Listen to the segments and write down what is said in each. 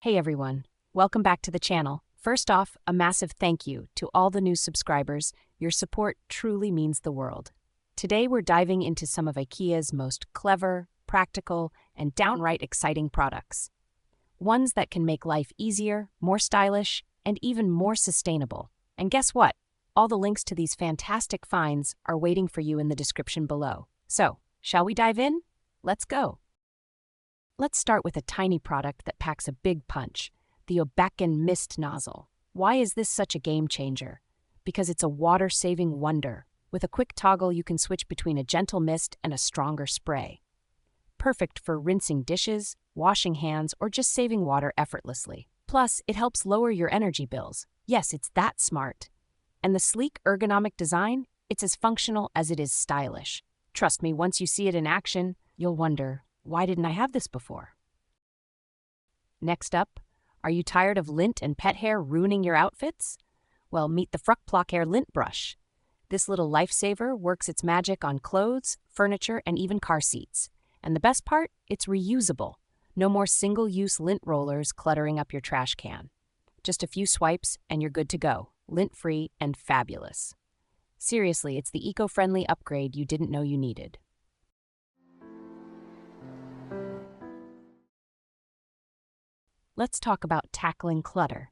Hey everyone, welcome back to the channel. First off, a massive thank you to all the new subscribers. Your support truly means the world. Today we're diving into some of Ikea's most clever, practical, and downright exciting products. Ones that can make life easier, more stylish, and even more sustainable. And guess what? All the links to these fantastic finds are waiting for you in the description below. So, shall we dive in? Let's go. Let's start with a tiny product that packs a big punch, the Obakan Mist Nozzle. Why is this such a game changer? Because it's a water-saving wonder. With a quick toggle, you can switch between a gentle mist and a stronger spray. Perfect for rinsing dishes, washing hands, or just saving water effortlessly. Plus, it helps lower your energy bills. Yes, it's that smart. And the sleek, ergonomic design, it's as functional as it is stylish. Trust me, once you see it in action, you'll wonder, why didn't I have this before? Next up, are you tired of lint and pet hair ruining your outfits? Well, meet the FruckPlockare lint brush. This little lifesaver works its magic on clothes, furniture, and even car seats. And the best part? It's reusable. No more single-use lint rollers cluttering up your trash can. Just a few swipes and you're good to go. Lint-free and fabulous. Seriously, it's the eco-friendly upgrade you didn't know you needed. Let's talk about tackling clutter.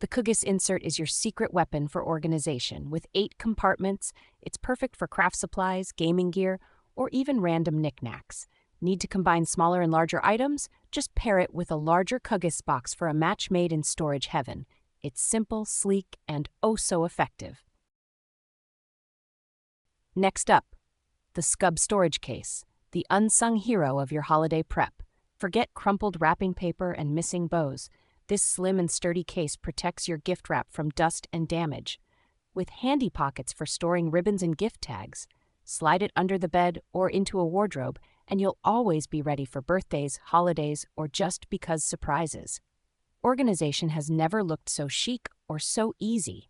The Cugus Insert is your secret weapon for organization. With 8 compartments, it's perfect for craft supplies, gaming gear, or even random knickknacks. Need to combine smaller and larger items? Just pair it with a larger Cugus box for a match made in storage heaven. It's simple, sleek, and oh so effective. Next up, the Skubb storage case, the unsung hero of your holiday prep. Forget crumpled wrapping paper and missing bows. This slim and sturdy case protects your gift wrap from dust and damage. With handy pockets for storing ribbons and gift tags, slide it under the bed or into a wardrobe, and you'll always be ready for birthdays, holidays, or just because surprises. Organization has never looked so chic or so easy.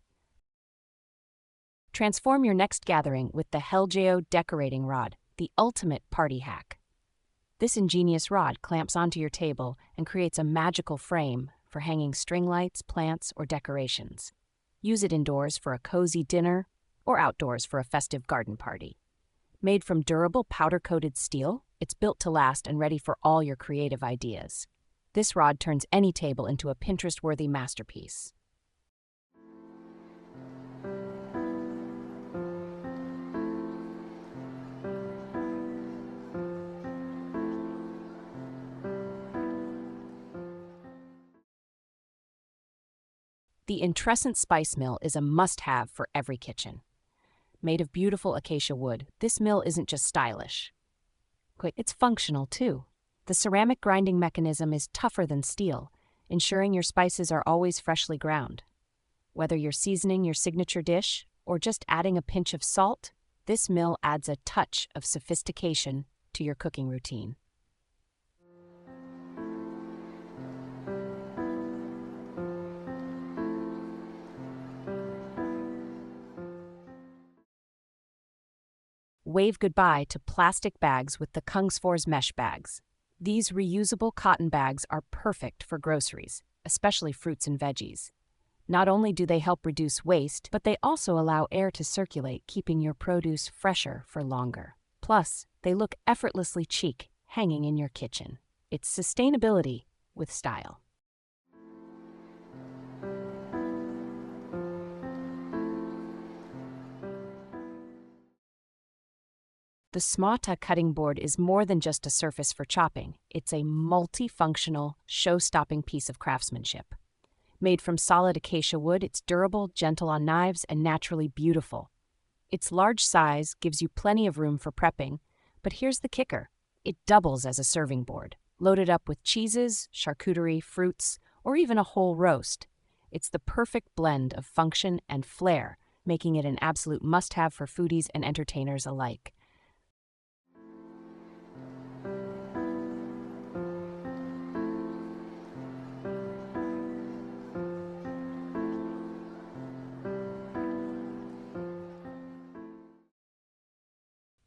Transform your next gathering with the Helgeo decorating rod, the ultimate party hack. This ingenious rod clamps onto your table and creates a magical frame for hanging string lights, plants, or decorations. Use it indoors for a cozy dinner or outdoors for a festive garden party. Made from durable powder-coated steel, it's built to last and ready for all your creative ideas. This rod turns any table into a Pinterest-worthy masterpiece. The Intressant spice mill is a must-have for every kitchen. Made of beautiful acacia wood, this mill isn't just stylish. It's functional too. The ceramic grinding mechanism is tougher than steel, ensuring your spices are always freshly ground. Whether you're seasoning your signature dish or just adding a pinch of salt, this mill adds a touch of sophistication to your cooking routine. Wave goodbye to plastic bags with the Kungsfors mesh bags. These reusable cotton bags are perfect for groceries, especially fruits and veggies. Not only do they help reduce waste, but they also allow air to circulate, keeping your produce fresher for longer. Plus, they look effortlessly chic, hanging in your kitchen. It's sustainability with style. The Smata cutting board is more than just a surface for chopping. It's a multifunctional, show-stopping piece of craftsmanship. Made from solid acacia wood, it's durable, gentle on knives, and naturally beautiful. Its large size gives you plenty of room for prepping, but here's the kicker. It doubles as a serving board, loaded up with cheeses, charcuterie, fruits, or even a whole roast. It's the perfect blend of function and flair, making it an absolute must-have for foodies and entertainers alike.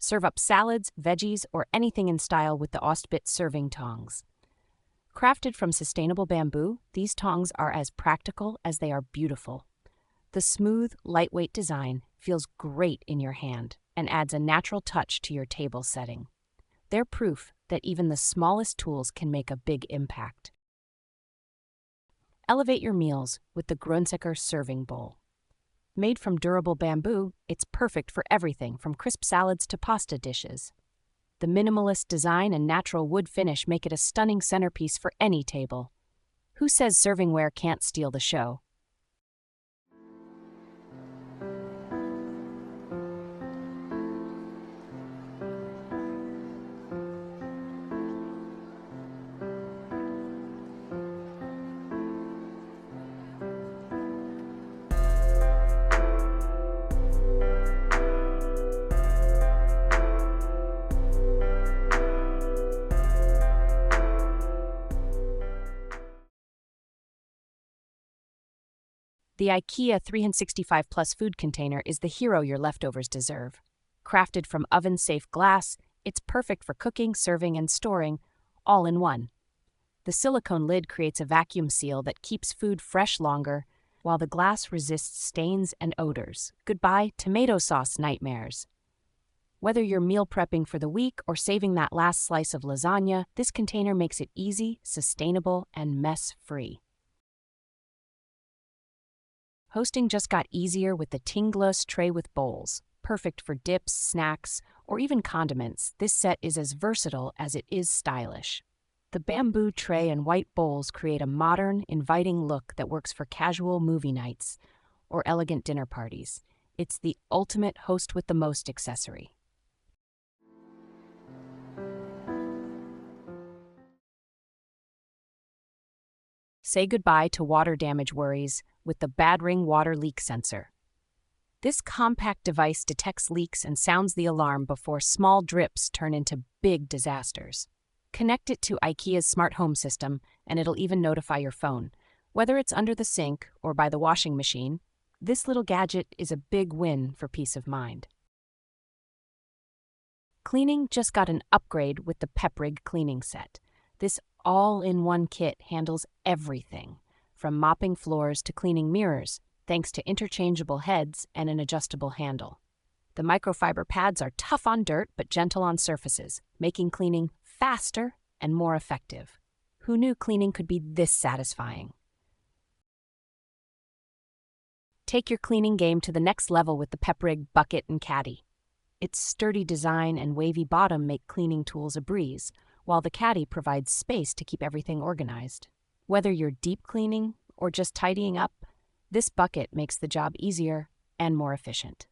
Serve up salads, veggies, or anything in style with the OST Bit Serving Tongs. Crafted from sustainable bamboo, these tongs are as practical as they are beautiful. The smooth, lightweight design feels great in your hand and adds a natural touch to your table setting. They're proof that even the smallest tools can make a big impact. Elevate your meals with the Gruner serving bowl. Made from durable bamboo, it's perfect for everything from crisp salads to pasta dishes. The minimalist design and natural wood finish make it a stunning centerpiece for any table. Who says servingware can't steal the show? The Ikea 365 Plus food container is the hero your leftovers deserve. Crafted from oven-safe glass, it's perfect for cooking, serving, and storing, all in one. The silicone lid creates a vacuum seal that keeps food fresh longer, while the glass resists stains and odors. Goodbye, tomato sauce nightmares. Whether you're meal prepping for the week or saving that last slice of lasagna, this container makes it easy, sustainable, and mess-free. Hosting just got easier with the Tingless tray with bowls. Perfect for dips, snacks, or even condiments, this set is as versatile as it is stylish. The bamboo tray and white bowls create a modern, inviting look that works for casual movie nights or elegant dinner parties. It's the ultimate host with the most accessory. Say goodbye to water damage worries with the Bad Ring water leak sensor. This compact device detects leaks and sounds the alarm before small drips turn into big disasters. Connect it to IKEA's smart home system, and it'll even notify your phone. Whether it's under the sink or by the washing machine, this little gadget is a big win for peace of mind. Cleaning just got an upgrade with the Peig cleaning set. This all-in-one kit handles everything, from mopping floors to cleaning mirrors, thanks to interchangeable heads and an adjustable handle. The microfiber pads are tough on dirt but gentle on surfaces, making cleaning faster and more effective. Who knew cleaning could be this satisfying? Take your cleaning game to the next level with the Peig bucket and Caddy. Its sturdy design and wavy bottom make cleaning tools a breeze, while the Caddy provides space to keep everything organized. Whether you're deep cleaning or just tidying up, this bucket makes the job easier and more efficient.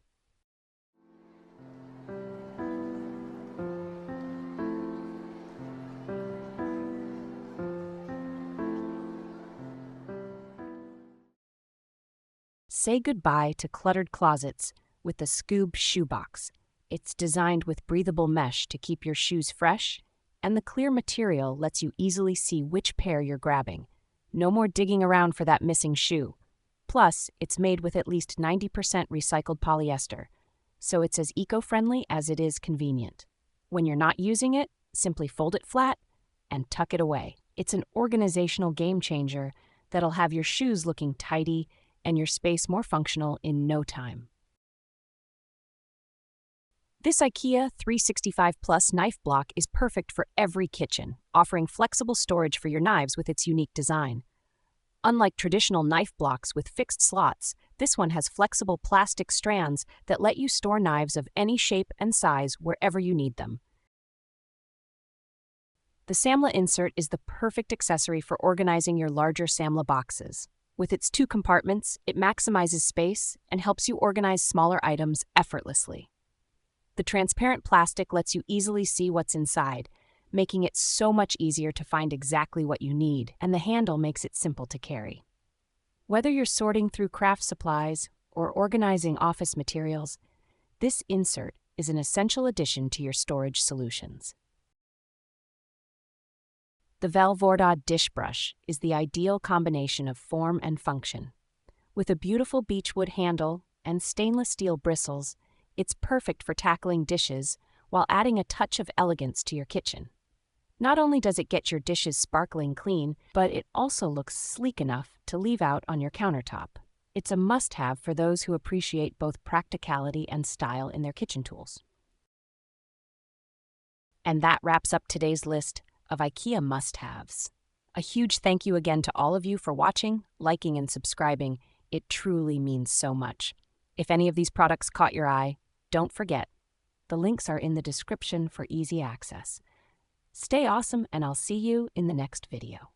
Say goodbye to cluttered closets with the Scoo Shoe Box. It's designed with breathable mesh to keep your shoes fresh, and the clear material lets you easily see which pair you're grabbing. No more digging around for that missing shoe. Plus, it's made with at least 90% recycled polyester, so it's as eco-friendly as it is convenient. When you're not using it, simply fold it flat and tuck it away. It's an organizational game changer that'll have your shoes looking tidy and your space more functional in no time. This IKEA 365 Plus knife block is perfect for every kitchen, offering flexible storage for your knives with its unique design. Unlike traditional knife blocks with fixed slots, this one has flexible plastic strands that let you store knives of any shape and size wherever you need them. The Samla Insert is the perfect accessory for organizing your larger Samla boxes. With its 2 compartments, it maximizes space and helps you organize smaller items effortlessly. The transparent plastic lets you easily see what's inside, making it so much easier to find exactly what you need, and the handle makes it simple to carry. Whether you're sorting through craft supplies or organizing office materials, this insert is an essential addition to your storage solutions. The VVO Dish Brush is the ideal combination of form and function. With a beautiful beechwood handle and stainless steel bristles, it's perfect for tackling dishes while adding a touch of elegance to your kitchen. Not only does it get your dishes sparkling clean, but it also looks sleek enough to leave out on your countertop. It's a must-have for those who appreciate both practicality and style in their kitchen tools. And that wraps up today's list of IKEA must-haves. A huge thank you again to all of you for watching, liking, and subscribing. It truly means so much. If any of these products caught your eye, don't forget, the links are in the description for easy access. Stay awesome, and I'll see you in the next video.